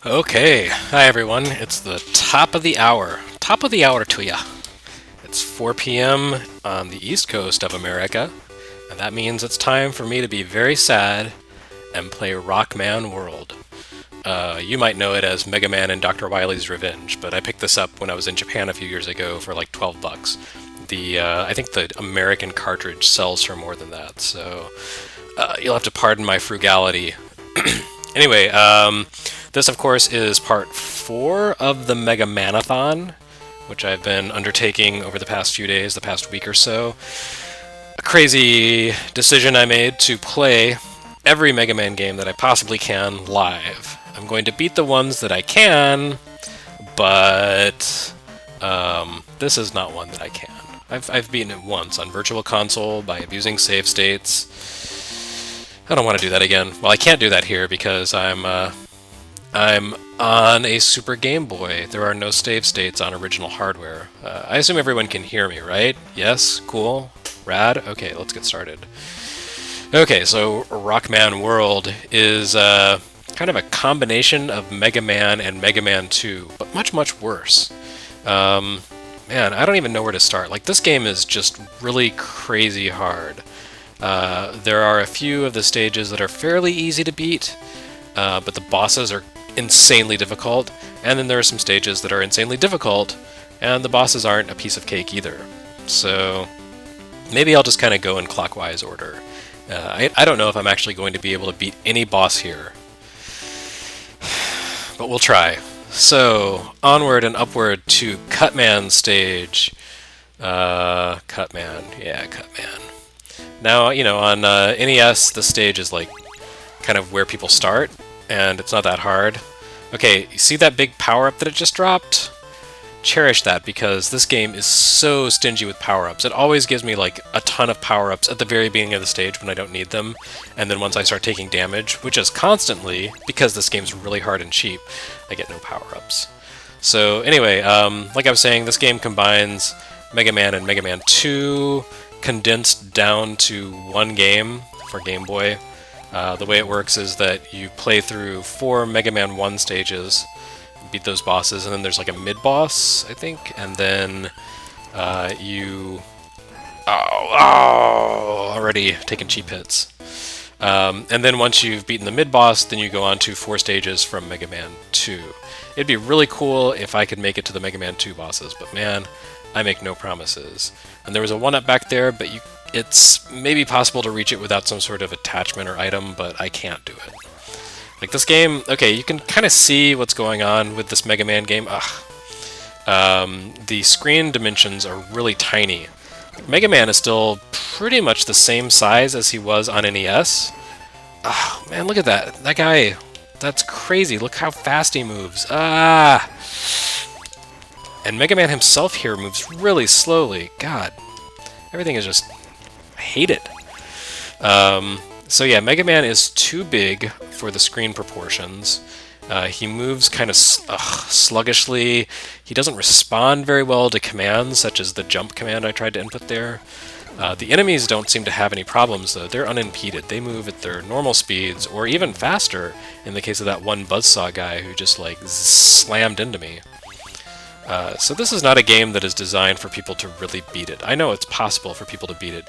Okay, hi everyone. It's the top of the hour. Top of the hour to ya. It's 4 p.m. on the east coast of America, and that means it's time for me to be very sad and play Rockman World. You might know it as Mega Man and Dr. Wily's Revenge, but I picked this up when I was in Japan a few years ago for like 12 bucks. I think the American cartridge sells for more than that, so you'll have to pardon my frugality. Anyway, this, of course, is part 4 of the Mega Man-a-thon, which I've been undertaking over the past few days, the past week or so. A crazy decision I made to play every Mega Man game that I possibly can live. I'm going to beat the ones that I can, but this is not one that I can. I've beaten it once on Virtual Console by abusing save states. I don't want to do that again. Well, I can't do that here because I'm on a Super Game Boy. There are no save states on original hardware. I assume everyone can hear me, right? Yes? Cool? Rad? Okay, let's get started. Okay, so Rockman World is kind of a combination of Mega Man and Mega Man 2, but much, much worse. Man, I don't even know where to start. Like, this game is just really crazy hard. There are a few of the stages that are fairly easy to beat, but the bosses are insanely difficult, and then there are some stages that are insanely difficult, and the bosses aren't a piece of cake either. So maybe I'll just kind of go in clockwise order. I don't know if I'm actually going to be able to beat any boss here, but we'll try. So, onward and upward to Cutman stage. Cutman. Yeah, Cutman. Now, on NES, the stage is like kind of where people start, and it's not that hard. Okay, you see that big power-up that it just dropped? Cherish that, because this game is so stingy with power-ups. It always gives me like a ton of power-ups at the very beginning of the stage when I don't need them, and then once I start taking damage, which is constantly, because this game's really hard and cheap, I get no power-ups. So anyway, like I was saying, this game combines Mega Man and Mega Man 2, condensed down to one game for Game Boy. The way it works is that you play through 4 Mega Man 1 stages, beat those bosses, and then there's like a mid-boss, I think, and then you... already taking cheap hits. And then once you've beaten the mid-boss, then you go on to 4 stages from Mega Man 2. It'd be really cool if I could make it to the Mega Man 2 bosses, but man, I make no promises. And there was a 1-up back there, but it's maybe possible to reach it without some sort of attachment or item, but I can't do it. Like, this game, okay, you can kind of see what's going on with this Mega Man game. The screen dimensions are really tiny. Mega Man is still pretty much the same size as he was on NES. Oh, man, look at that. That guy, that's crazy. Look how fast he moves. And Mega Man himself here moves really slowly. God, everything is just... I hate it. So yeah, Mega Man is too big for the screen proportions. He moves kind of sluggishly. He doesn't respond very well to commands, such as the jump command I tried to input there. The enemies don't seem to have any problems, though. They're unimpeded. They move at their normal speeds, or even faster, in the case of that one buzzsaw guy who just, like, slammed into me. So this is not a game that is designed for people to really beat it. I know it's possible for people to beat it,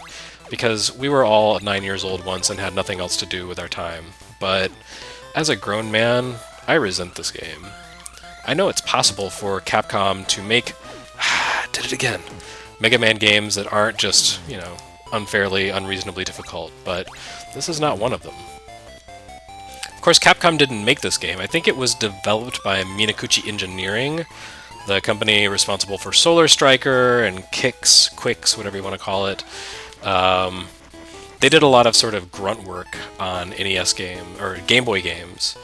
because we were all 9 years old once and had nothing else to do with our time. But as a grown man, I resent this game. I know it's possible for Capcom to make... did it again! Mega Man games that aren't just, unfairly, unreasonably difficult, but this is not one of them. Of course, Capcom didn't make this game. I think it was developed by Minakuchi Engineering, the company responsible for Solar Striker and Quicks, whatever you want to call it. They did a lot of sort of grunt work on NES or Game Boy games,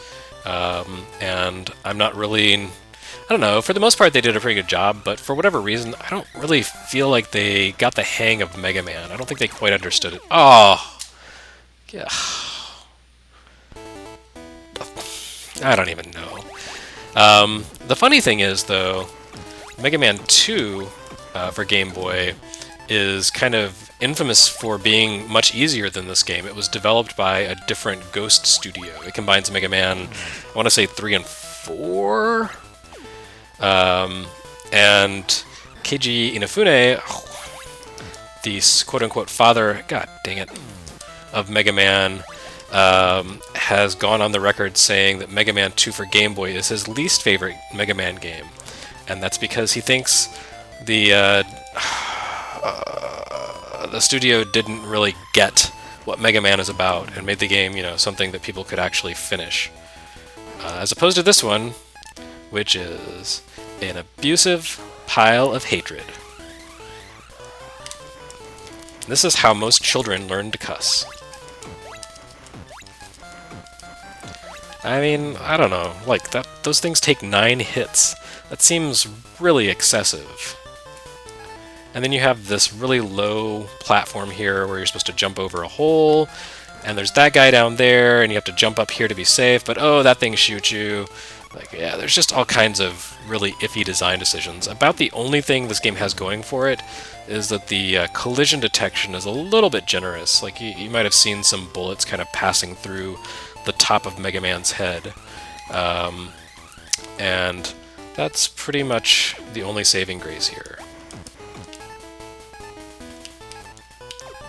and I'm not really... I don't know, for the most part they did a pretty good job, but for whatever reason, I don't really feel like they got the hang of Mega Man. I don't think they quite understood it. Oh! Yeah. I don't even know. The funny thing is, though, Mega Man 2 for Game Boy is kind of infamous for being much easier than this game. It was developed by a different Ghost studio. It combines Mega Man, I want to say 3 and 4? And Keiji Inafune, the quote-unquote father, god dang it, of Mega Man, has gone on the record saying that Mega Man 2 for Game Boy is his least favorite Mega Man game. And that's because he thinks the studio didn't really get what Mega Man is about and made the game, you know, something that people could actually finish. As opposed to this one, which is an abusive pile of hatred. This is how most children learn to cuss. I mean, I don't know, like, those things take 9 hits. That seems really excessive. And then you have this really low platform here where you're supposed to jump over a hole, and there's that guy down there, and you have to jump up here to be safe, but oh, that thing shoots you. Like, yeah, there's just all kinds of really iffy design decisions. About the only thing this game has going for it is that the collision detection is a little bit generous. Like, you might have seen some bullets kind of passing through the top of Mega Man's head. And that's pretty much the only saving grace here.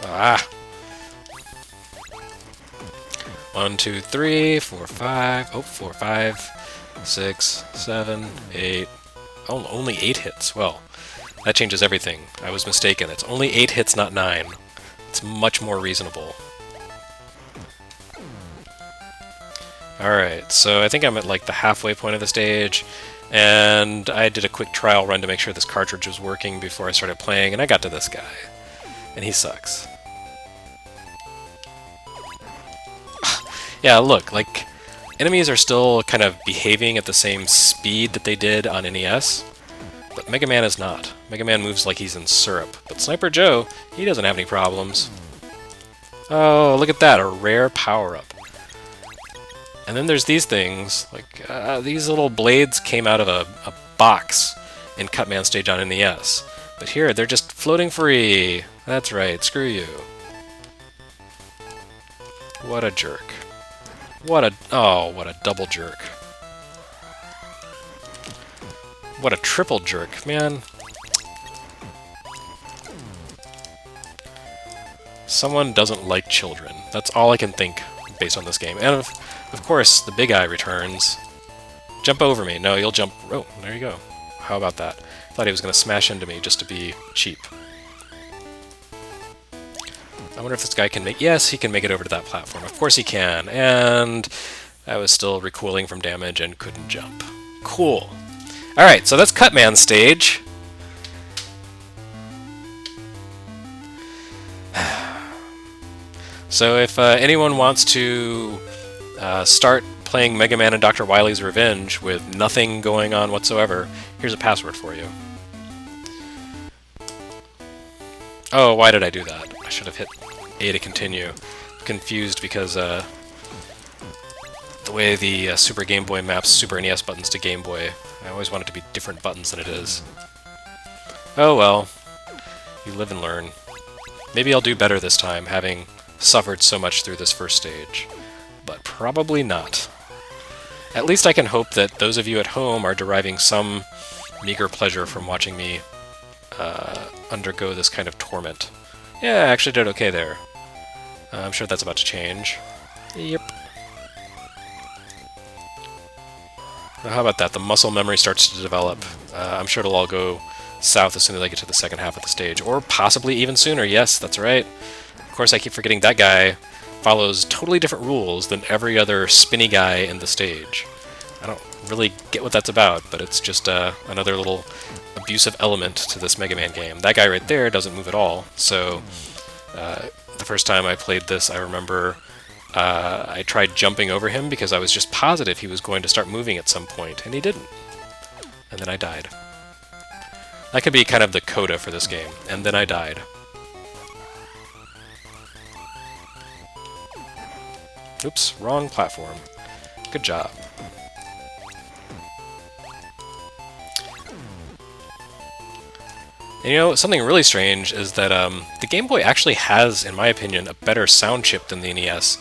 Ah! 1, 2, 3, 4, 5. Oh, 4, 5, 6, 7, 8. Oh, only 8 hits. Well, that changes everything. I was mistaken. It's only 8 hits, not 9. It's much more reasonable. Alright, so I think I'm at like the halfway point of the stage, and I did a quick trial run to make sure this cartridge was working before I started playing, and I got to this guy. And he sucks. Yeah, look, like, enemies are still kind of behaving at the same speed that they did on NES, but Mega Man is not. Mega Man moves like he's in syrup, but Sniper Joe, he doesn't have any problems. Oh, look at that, a rare power-up. And then there's these things, like, these little blades came out of a box in Cutman Stage on NES. But here, they're just floating free. That's right, screw you. What a jerk. What a double jerk. What a triple jerk, man. Someone doesn't like children. That's all I can think based on this game. And of course, the big eye returns. Jump over me. No, you'll jump... Oh, there you go. How about that? I thought he was going to smash into me just to be cheap. I wonder if this guy can make... Yes, he can make it over to that platform. Of course he can. And I was still recoiling from damage and couldn't jump. Cool. Alright, so that's Cutman Stage. So if anyone wants to start playing Mega Man and Dr. Wily's Revenge with nothing going on whatsoever, here's a password for you. Oh, why did I do that? I should have hit A to continue. Confused because the way the Super Game Boy maps Super NES buttons to Game Boy, I always want it to be different buttons than it is. Oh well, you live and learn. Maybe I'll do better this time, having suffered so much through this first stage. But probably not. At least I can hope that those of you at home are deriving some meager pleasure from watching me undergo this kind of torment. Yeah, I actually did okay there. I'm sure that's about to change. Yep. Now, how about that? The muscle memory starts to develop. I'm sure it'll all go south as soon as I get to the second half of the stage. Or possibly even sooner. Yes, that's right. Of course, I keep forgetting that guy follows totally different rules than every other spinny guy in the stage. I don't really get what that's about, but it's just another little abusive element to this Mega Man game. That guy right there doesn't move at all, so the first time I played this, I remember I tried jumping over him because I was just positive he was going to start moving at some point, and he didn't. And then I died. That could be kind of the coda for this game, and then I died. Oops, wrong platform. Good job. And you know, something really strange is that the Game Boy actually has, in my opinion, a better sound chip than the NES.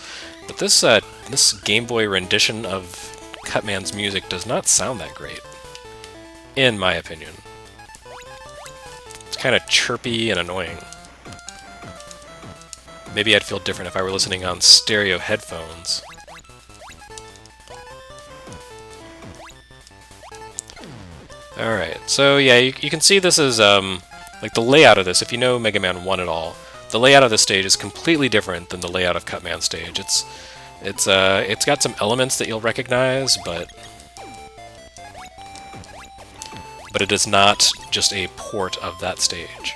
But this Game Boy rendition of Cutman's music does not sound that great, in my opinion. It's kind of chirpy and annoying. Maybe I'd feel different if I were listening on stereo headphones. Alright, so yeah, you can see this is, like the layout of this, if you know Mega Man 1 at all, the layout of this stage is completely different than the layout of Cutman stage. It's got some elements that you'll recognize, but it is not just a port of that stage.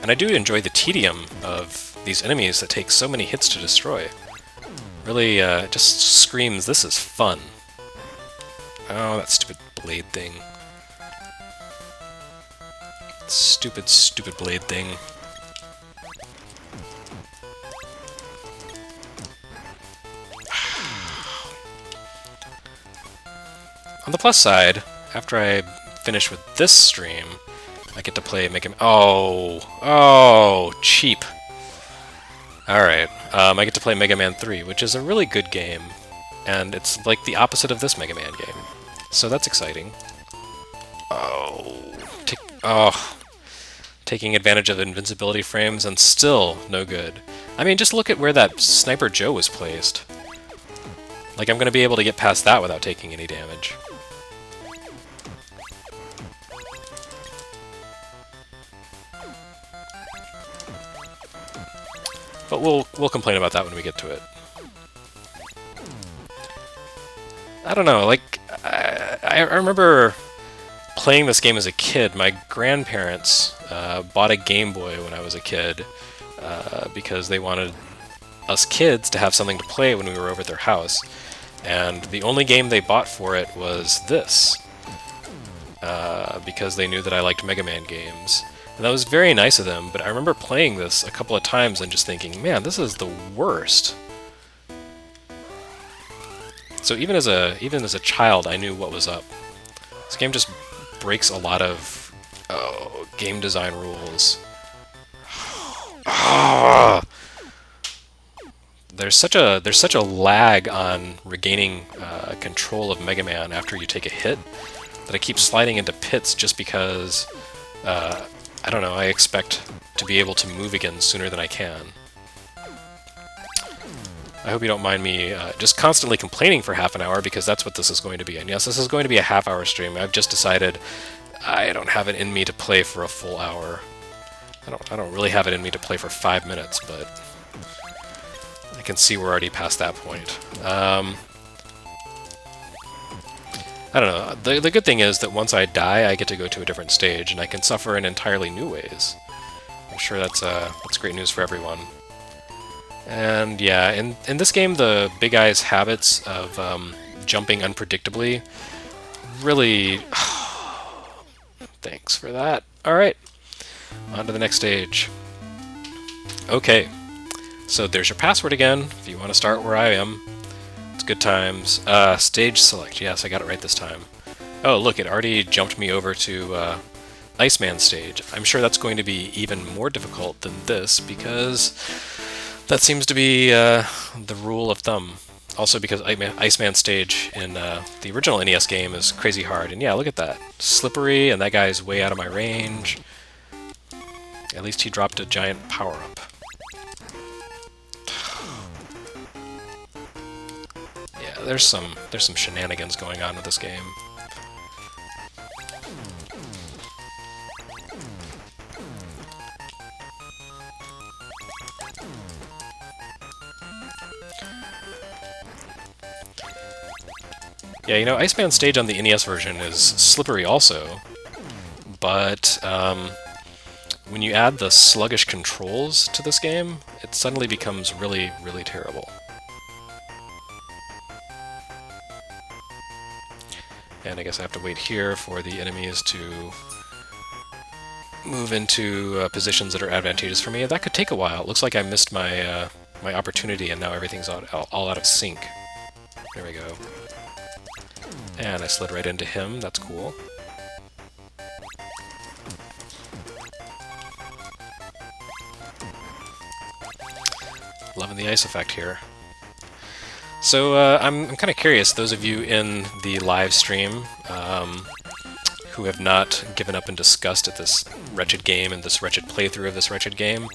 And I do enjoy the tedium of these enemies that take so many hits to destroy. Really, just screams, this is fun. Oh, that stupid blade thing. Stupid, stupid blade thing. On the plus side, after I finish with this stream, I get to play Mega Man. Oh, cheap. Alright, I get to play Mega Man 3, which is a really good game, and it's like the opposite of this Mega Man game. So that's exciting. Taking advantage of invincibility frames and still no good. I mean, just look at where that Sniper Joe was placed. Like, I'm going to be able to get past that without taking any damage. But we'll complain about that when we get to it. I don't know, like, I remember playing this game as a kid. My grandparents bought a Game Boy when I was a kid because they wanted us kids to have something to play when we were over at their house. And the only game they bought for it was this, because they knew that I liked Mega Man games. And that was very nice of them, but I remember playing this a couple of times and just thinking, man, this is the worst. So even as a child, I knew what was up. This game just breaks a lot of game design rules. There's such a lag on regaining control of Mega Man after you take a hit that I keep sliding into pits just because I don't know, I expect to be able to move again sooner than I can. I hope you don't mind me just constantly complaining for half an hour, because that's what this is going to be. And yes, this is going to be a half-hour stream. I've just decided I don't have it in me to play for a full hour. I don't really have it in me to play for 5 minutes, but I can see we're already past that point. I don't know. The good thing is that once I die, I get to go to a different stage, and I can suffer in entirely new ways. I'm sure that's great news for everyone. And yeah, in this game, the Big Eye's habits of jumping unpredictably really... Thanks for that. Alright, on to the next stage. Okay, so there's your password again, if you want to start where I am. It's good times. Stage select. Yes, I got it right this time. Oh, look, it already jumped me over to Iceman stage. I'm sure that's going to be even more difficult than this, because that seems to be the rule of thumb. Also because Iceman stage in the original NES game is crazy hard. And yeah, look at that. Slippery, and that guy's way out of my range. At least he dropped a giant power-up. Yeah, there's some shenanigans going on with this game. Yeah, you know, Iceman stage on the NES version is slippery also, but when you add the sluggish controls to this game, it suddenly becomes really, really terrible. And I guess I have to wait here for the enemies to move into positions that are advantageous for me. That could take a while. It looks like I missed my my opportunity, and now everything's all out of sync. There we go. And I slid right into him. That's cool. Loving the ice effect here. So I'm kind of curious, those of you in the live stream who have not given up in disgust at this wretched game and this wretched playthrough of this wretched game,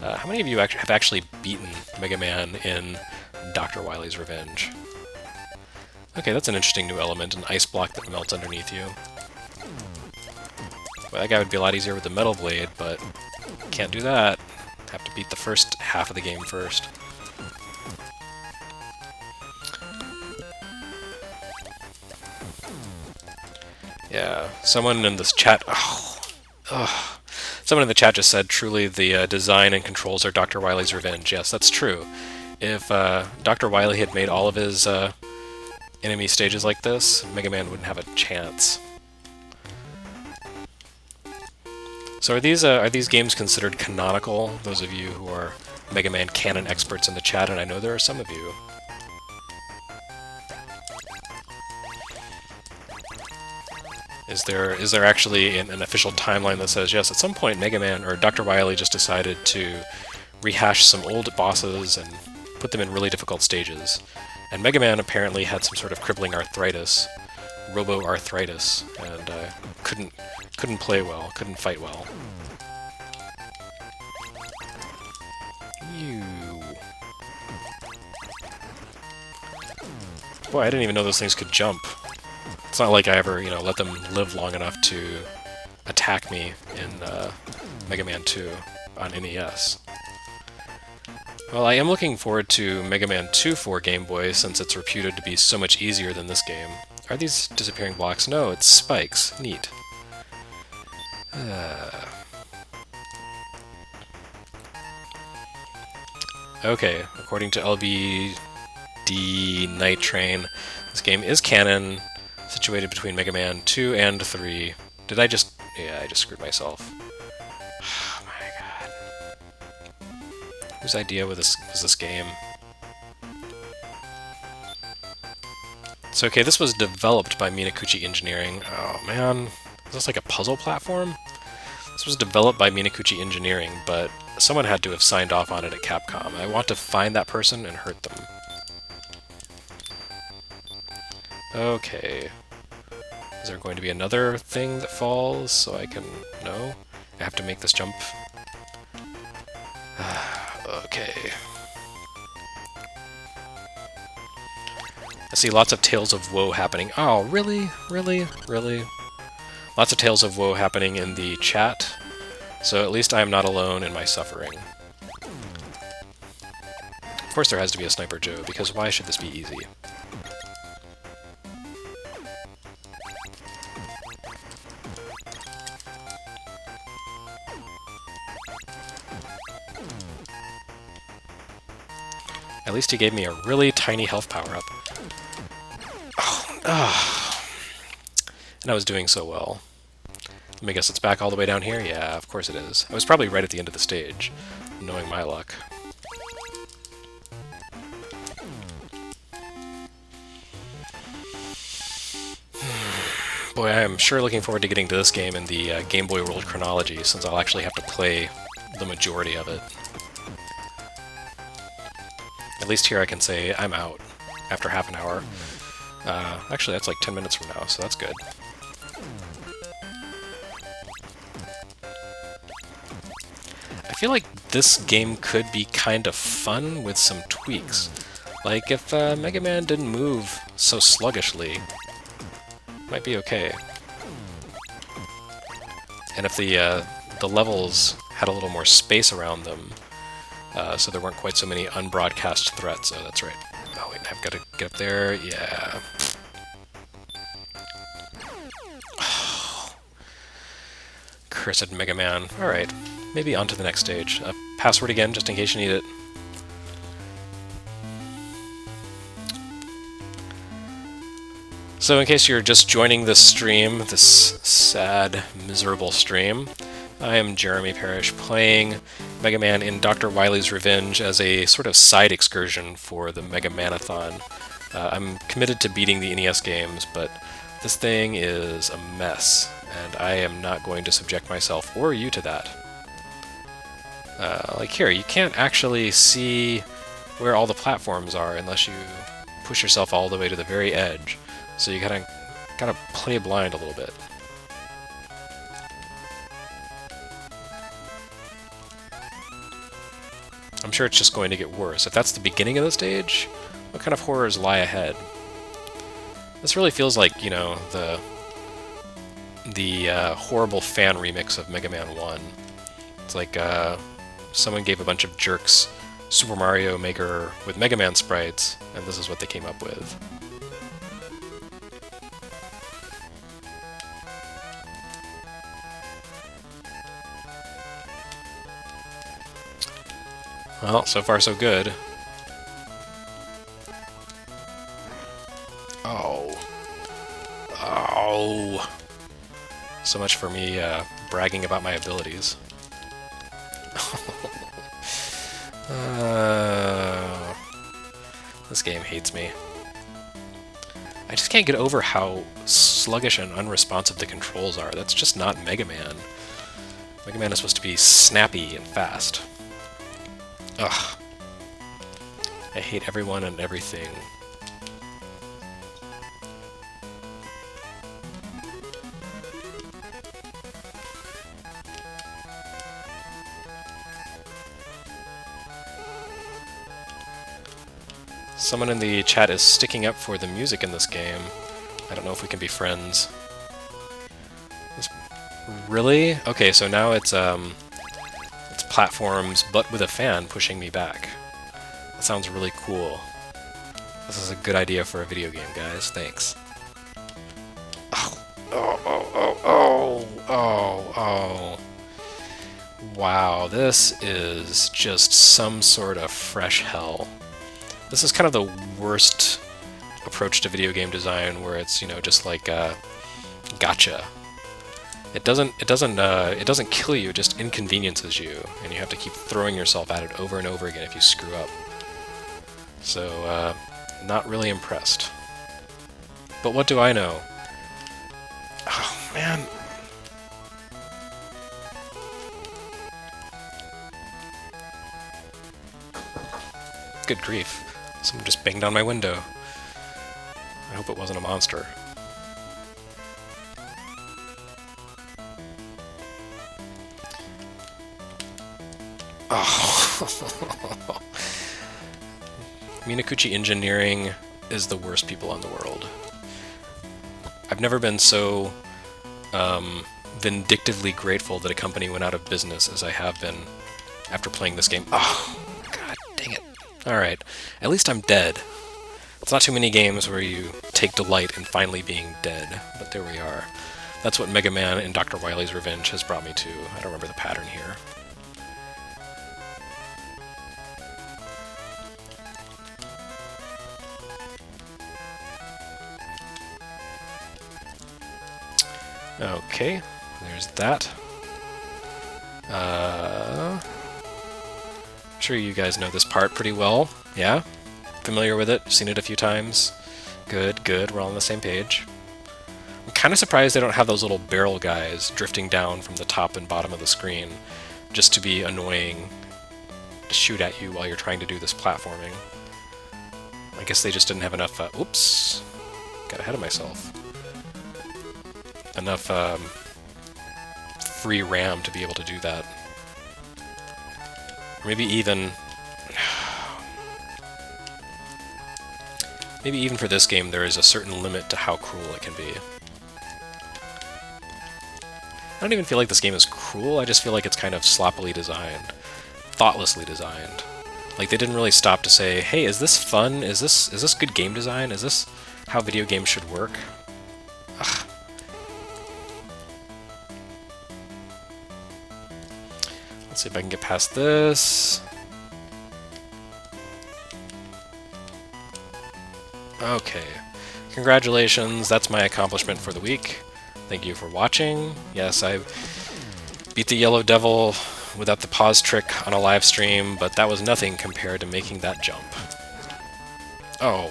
how many of you have actually beaten Mega Man in Dr. Wily's Revenge? Okay, that's an interesting new element, an ice block that melts underneath you. Well, that guy would be a lot easier with the Metal Blade, but can't do that. Have to beat the first half of the game first. Yeah, someone in this chat... Someone in the chat just said, truly the design and controls are Dr. Wily's Revenge. Yes, that's true. If Dr. Wily had made all of his enemy stages like this, Mega Man wouldn't have a chance. So are these games considered canonical? Those of you who are Mega Man canon experts in the chat, and I know there are some of you. Is there actually an official timeline that says, yes, at some point Mega Man or Dr. Wily just decided to rehash some old bosses and put them in really difficult stages? And Mega Man apparently had some sort of crippling arthritis, robo-arthritis, and couldn't play well, couldn't fight well. Boy, I didn't even know those things could jump. It's not like I ever, let them live long enough to attack me in Mega Man 2 on NES. Well, I am looking forward to Mega Man 2 for Game Boy, since it's reputed to be so much easier than this game. Are these disappearing blocks? No, it's spikes. Neat. Okay, according to LBD Night Train, this game is canon, situated between Mega Man 2 and 3. Did I just... Yeah, I just screwed myself. Oh my god. Whose idea was this game? So, okay, this was developed by Minakuchi Engineering. Oh man, is this like a puzzle platform? This was developed by Minakuchi Engineering, but someone had to have signed off on it at Capcom. I want to find that person and hurt them. Okay. Is there going to be another thing that falls so I can... No? I have to make this jump. Okay. I see lots of tales of woe happening. Oh, really? Really? Really? Lots of tales of woe happening in the chat, so at least I am not alone in my suffering. Of course there has to be a Sniper Joe, because why should this be easy? At least he gave me a really tiny health power-up. And I was doing so well. Let me guess, it's back all the way down here? Yeah, of course it is. I was probably right at the end of the stage, knowing my luck. Boy, I am sure looking forward to getting to this game in the Game Boy World chronology, since I'll actually have to play the majority of it. At least here I can say I'm out after half an hour. Actually, that's like 10 minutes from now, so that's good. I feel like this game could be kind of fun with some tweaks. Like, if Mega Man didn't move so sluggishly, might be okay. And if the levels had a little more space around them, so there weren't quite so many unbroadcast threats. Oh, that's right. Oh, wait, I've got to get up there. Yeah. Cursed Mega Man. Alright, maybe on to the next stage. Password again, just in case you need it. So in case you're just joining this stream, this sad, miserable stream, I am Jeremy Parrish, playing Mega Man in Dr. Wily's Revenge as a sort of side excursion for the Mega Man-a-thon. I'm committed to beating the NES games, but This thing is a mess, and I am not going to subject myself or you to that. Like here, you can't actually see where all the platforms are unless you push yourself all the way to the very edge. So you gotta play blind a little bit. I'm sure it's just going to get worse. If that's the beginning of the stage, what kind of horrors lie ahead? This really feels like, you know, the horrible fan remix of Mega Man 1. It's like someone gave a bunch of jerks Super Mario Maker with Mega Man sprites, and this is what they came up with. Well, so far so good. Oh. Oh. So much for me bragging about my abilities. This game hates me. I just can't get over how sluggish and unresponsive the controls are. That's just not Mega Man. Mega Man is supposed to be snappy and fast. Ugh. I hate everyone and everything. Someone in the chat is sticking up for the music in this game. I don't know if we can be friends. Really? Okay, so now it's platforms, but with a fan pushing me back. That sounds really cool. This is a good idea for a video game, guys. Thanks. Oh, oh, oh, oh, oh, oh, oh. Wow, this is just some sort of fresh hell. This is kind of the worst approach to video game design, where it's, you know, just like gotcha. It doesn't kill you, it just inconveniences you, and you have to keep throwing yourself at it over and over again if you screw up. So, not really impressed. But what do I know? Oh, man. Good grief. Someone just banged on my window. I hope it wasn't a monster. Oh. Minakuchi Engineering is the worst people in the world. I've never been so vindictively grateful that a company went out of business as I have been after playing this game. Oh, god dang it. Alright, at least I'm dead. It's not too many games where you take delight in finally being dead, but there we are. That's what Mega Man and Dr. Wily's Revenge has brought me to. I don't remember the pattern here. Okay, there's that. I'm sure you guys know this part pretty well. Yeah? Familiar with it? Seen it a few times? Good, good, we're all on the same page. I'm kind of surprised they don't have those little barrel guys drifting down from the top and bottom of the screen just to be annoying to shoot at you while you're trying to do this platforming. I guess they just didn't have enough, oops, got ahead of myself. Enough free RAM to be able to do that. Or maybe even for this game there is a certain limit to how cruel it can be. I don't even feel like this game is cruel, I just feel like it's kind of sloppily designed. Thoughtlessly designed. Like they didn't really stop to say, hey, is this fun? Is this good game design? Is this how video games should work? Ugh. Let's see if I can get past this. Okay. Congratulations, that's my accomplishment for the week. Thank you for watching. Yes, I beat the Yellow Devil without the pause trick on a live stream, but that was nothing compared to making that jump. Oh.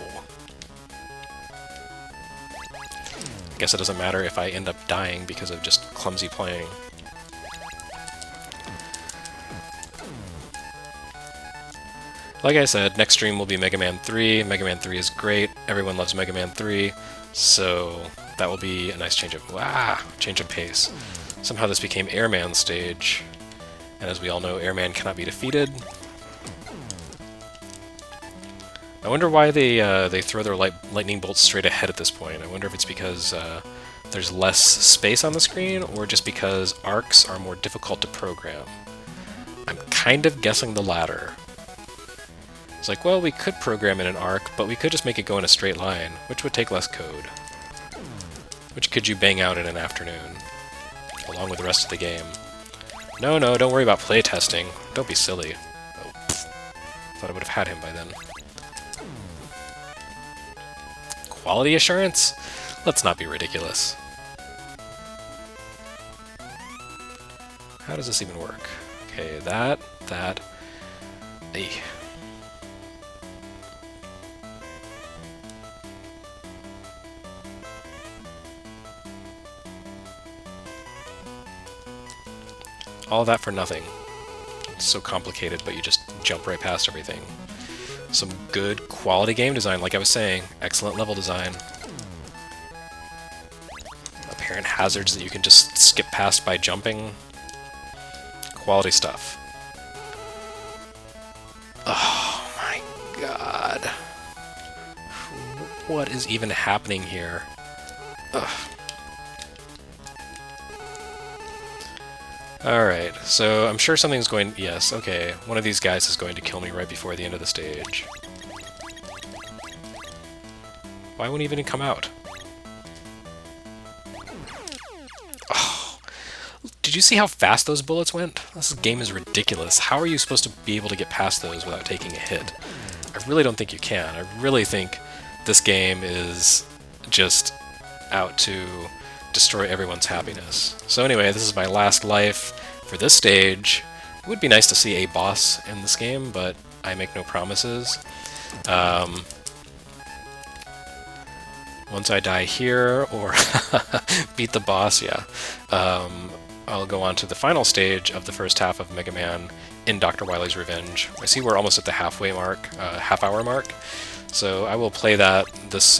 I guess it doesn't matter if I end up dying because of just clumsy playing. Like I said, next stream will be Mega Man 3. Mega Man 3 is great. Everyone loves Mega Man 3. So that will be a nice change of pace. Somehow this became Airman stage. And as we all know, Airman cannot be defeated. I wonder why they throw their lightning bolts straight ahead at this point. I wonder if it's because there's less space on the screen, or just because arcs are more difficult to program. I'm kind of guessing the latter. It's like, well, we could program in an arc, but we could just make it go in a straight line, which would take less code. Which could you bang out in an afternoon, along with the rest of the game. No, don't worry about playtesting. Don't be silly. Oh, pfft. Thought I would have had him by then. Quality assurance? Let's not be ridiculous. How does this even work? Okay, that... Hey. All that for nothing. It's so complicated, but you just jump right past everything. Some good quality game design, like I was saying. Excellent level design. Apparent hazards that you can just skip past by jumping. Quality stuff. Oh my god. What is even happening here? Ugh. Alright, so I'm sure something's going... Yes, okay. One of these guys is going to kill me right before the end of the stage. Why won't he even come out? Oh, did you see how fast those bullets went? This game is ridiculous. How are you supposed to be able to get past those without taking a hit? I really don't think you can. I really think this game is just out to destroy everyone's happiness. So anyway, this is my last life for this stage. It would be nice to see a boss in this game, but I make no promises. Once I die here, or beat the boss, yeah, I'll go on to the final stage of the first half of Mega Man in Dr. Wily's Revenge. I see we're almost at the halfway mark, half-hour mark, so I will play this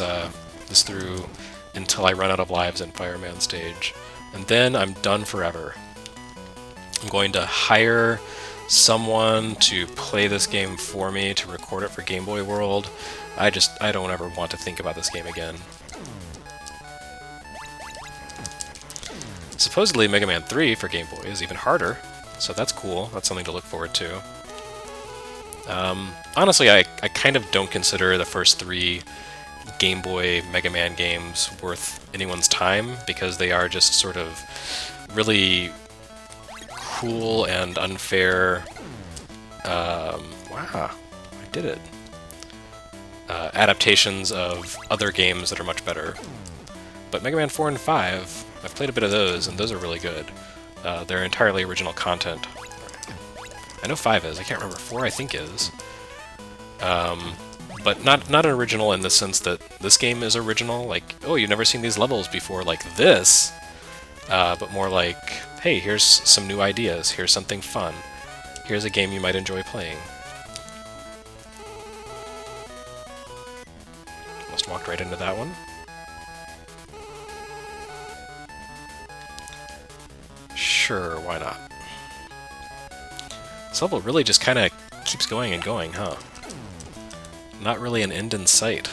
through until I run out of lives in Fireman stage. And then I'm done forever. I'm going to hire someone to play this game for me, to record it for Game Boy World. I don't ever want to think about this game again. Supposedly Mega Man 3 for Game Boy is even harder, so that's cool. That's something to look forward to. Honestly, I kind of don't consider the first 3 Game Boy Mega Man games worth anyone's time, because they are just sort of really cruel and unfair, wow, I did it, adaptations of other games that are much better. But Mega Man 4 and 5, I've played a bit of those, and those are really good. They're entirely original content. I know 5 is, I can't remember. 4 I think is. But not an original in the sense that this game is original, like, oh, you've never seen these levels before like this, but more like, hey, here's some new ideas, here's something fun, here's a game you might enjoy playing. Almost walked right into that one. Sure, why not? This level really just kind of keeps going and going, huh? Not really an end in sight.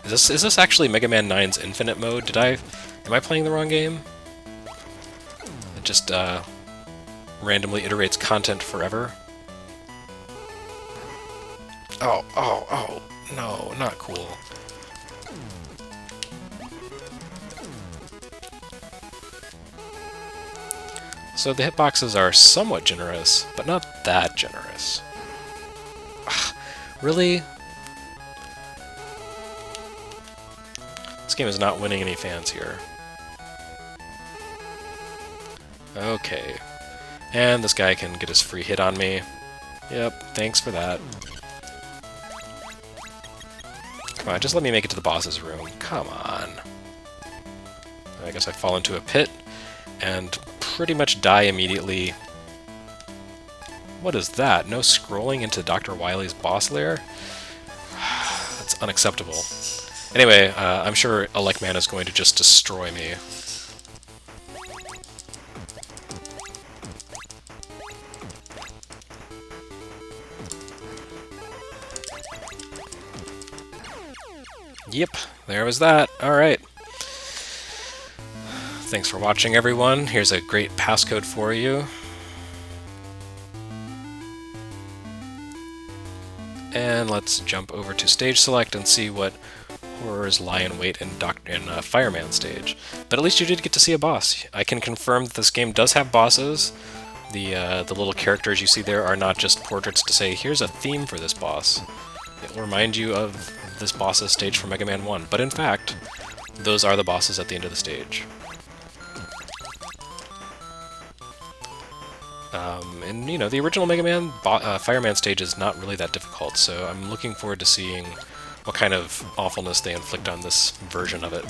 Is this actually Mega Man 9's Infinite Mode? Am I playing the wrong game? It just randomly iterates content forever? Oh, no, not cool. So the hitboxes are somewhat generous, but not that generous. Ugh, really? This game is not winning any fans here. Okay. And this guy can get his free hit on me. Yep, thanks for that. Come on, just let me make it to the boss's room. Come on. I guess I fall into a pit and pretty much die immediately. What is that? No scrolling into Dr. Wily's boss lair? That's unacceptable. Anyway, I'm sure Elecman is going to just destroy me. Yep, there was that. Alright. Thanks for watching, everyone. Here's a great passcode for you. And let's jump over to stage select and see what horrors lie in wait in Fireman stage. But at least you did get to see a boss. I can confirm that this game does have bosses. The little characters you see there are not just portraits to say, here's a theme for this boss. It will remind you of this boss's stage from Mega Man 1. But in fact, those are the bosses at the end of the stage. And, you know, the original Mega Man Fireman stage is not really that difficult, so I'm looking forward to seeing what kind of awfulness they inflict on this version of it.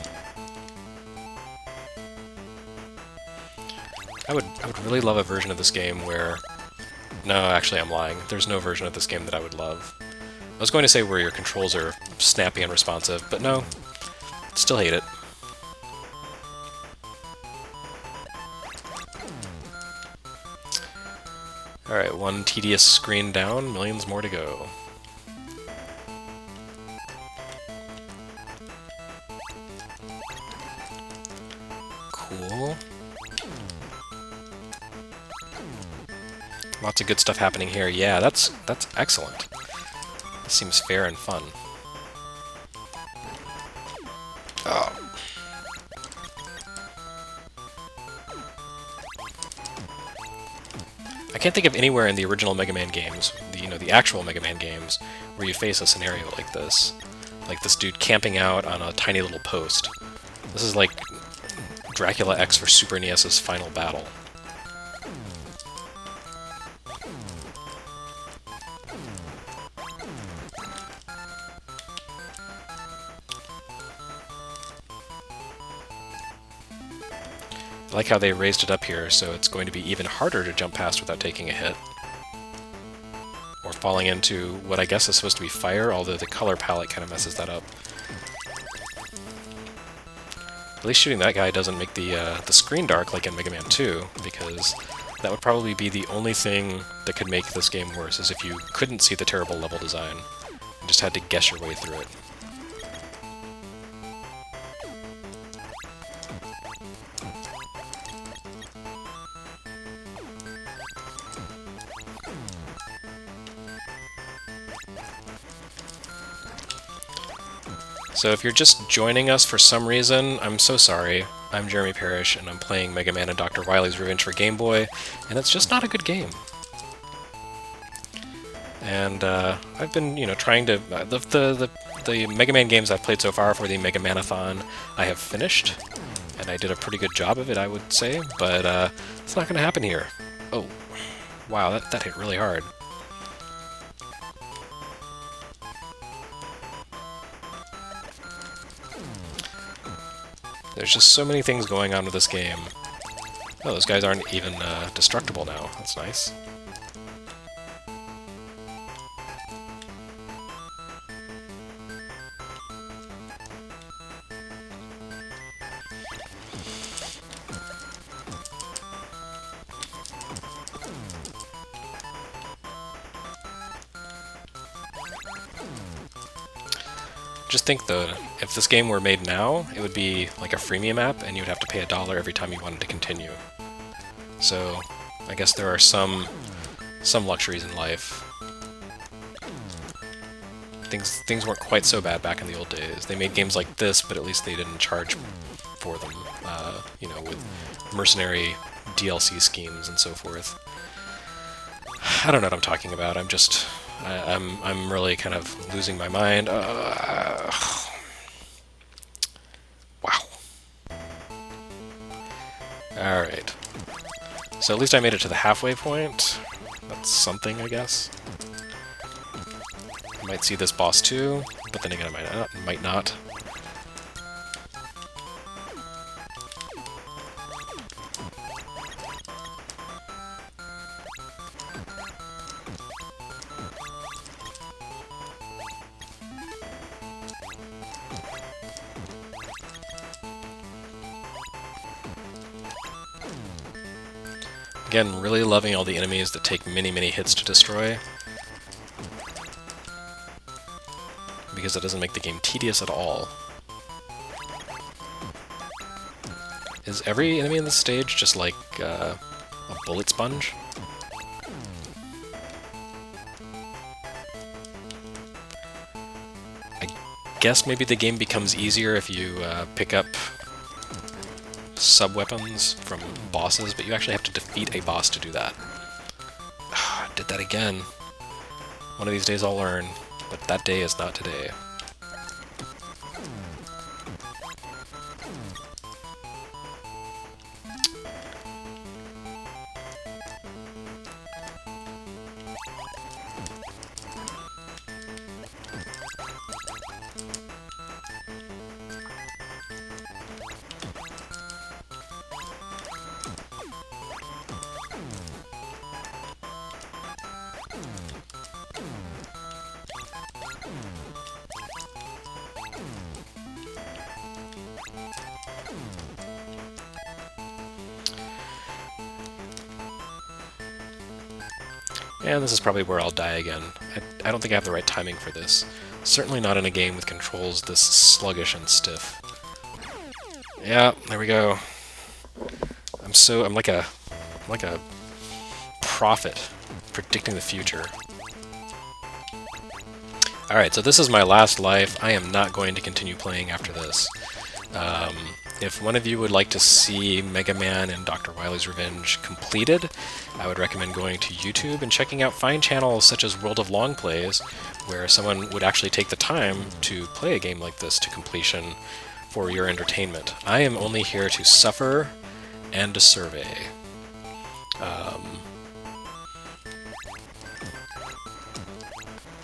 I would really love a version of this game where... No, actually I'm lying. There's no version of this game that I would love. I was going to say where your controls are snappy and responsive, but no. Still hate it. Alright, one tedious screen down, millions more to go. Cool. Lots of good stuff happening here. Yeah, that's excellent. This seems fair and fun. Oh. I can't think of anywhere in the original Mega Man games, the actual Mega Man games, where you face a scenario like this. Like this dude camping out on a tiny little post. This is like Dracula X for Super NES's final battle. I like how they raised it up here, so it's going to be even harder to jump past without taking a hit. Or falling into what I guess is supposed to be fire, although the color palette kind of messes that up. At least shooting that guy doesn't make the screen dark like in Mega Man 2, because that would probably be the only thing that could make this game worse, is if you couldn't see the terrible level design, and just had to guess your way through it. So if you're just joining us for some reason, I'm so sorry. I'm Jeremy Parrish, and I'm playing Mega Man and Dr. Wily's Revenge for Game Boy, and it's just not a good game. And I've been, trying to... the Mega Man games I've played so far for the Mega Man-a-thon I have finished, and I did a pretty good job of it, I would say, but it's not going to happen here. Oh, wow, that hit really hard. There's just so many things going on with this game. Oh, those guys aren't even destructible now. That's nice. Just think, though, if this game were made now, it would be like a freemium app, and you would have to pay $1 every time you wanted to continue. So, I guess there are some luxuries in life. Things weren't quite so bad back in the old days. They made games like this, but at least they didn't charge for them, with mercenary DLC schemes and so forth. I don't know what I'm talking about. I'm really kind of losing my mind. Wow. Alright. So at least I made it to the halfway point. That's something, I guess. I might see this boss too, but then again I might not. Again, really loving all the enemies that take many, many hits to destroy, because it doesn't make the game tedious at all. Is every enemy in this stage just like a bullet sponge? I guess maybe the game becomes easier if you pick up sub-weapons from bosses, but you actually have to defeat a boss to do that. I did that again. One of these days I'll learn, but that day is not today. And this is probably where I'll die again. I don't think I have the right timing for this. Certainly not in a game with controls this sluggish and stiff. Yeah, there we go. I'm like a prophet predicting the future. Alright, so this is my last life. I am not going to continue playing after this. If one of you would like to see Mega Man and Dr. Wily's Revenge completed, I would recommend going to YouTube and checking out fine channels such as World of Long Plays, where someone would actually take the time to play a game like this to completion for your entertainment. I am only here to suffer and to survey.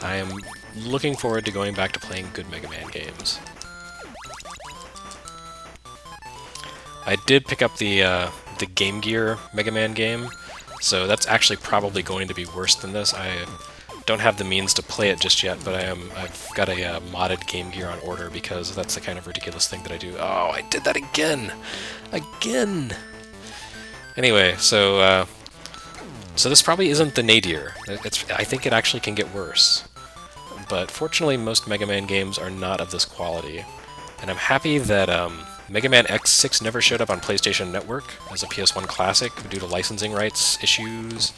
I am looking forward to going back to playing good Mega Man games. I did pick up the Game Gear Mega Man game, so that's actually probably going to be worse than this. I don't have the means to play it just yet, but I've got a modded Game Gear on order because that's the kind of ridiculous thing that I do. Oh, I did that again! Again! Anyway, so this probably isn't the nadir. I think it actually can get worse. But fortunately, most Mega Man games are not of this quality. And I'm happy that Mega Man X6 never showed up on PlayStation Network as a PS1 classic due to licensing rights issues.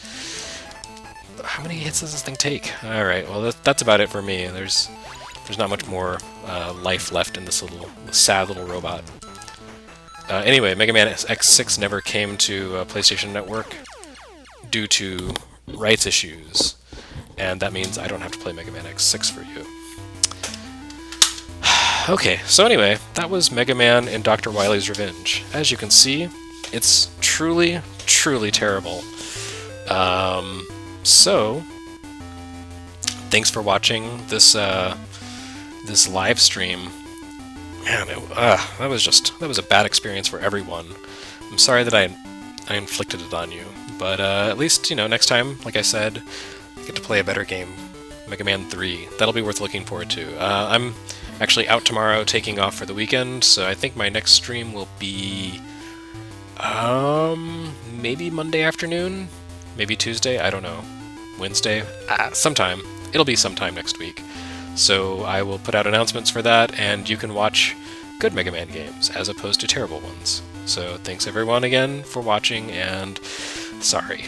How many hits does this thing take? Alright, well that's about it for me. There's not much more life left in this sad little robot. Anyway, Mega Man X6 never came to PlayStation Network due to rights issues, and that means I don't have to play Mega Man X6 for you. Okay, so anyway, that was Mega Man and Dr. Wily's Revenge. As you can see, it's truly, truly terrible. So, thanks for watching this this live stream. Man, that was a bad experience for everyone. I'm sorry that I inflicted it on you, but at least, you know, next time, like I said, I get to play a better game, Mega Man 3. That'll be worth looking forward to. I'm actually out tomorrow, taking off for the weekend, so I think my next stream will be maybe Monday afternoon, maybe Tuesday, I don't know, Wednesday, sometime. It'll be sometime next week. So I will put out announcements for that, and you can watch good Mega Man games as opposed to terrible ones. So thanks everyone again for watching, and sorry.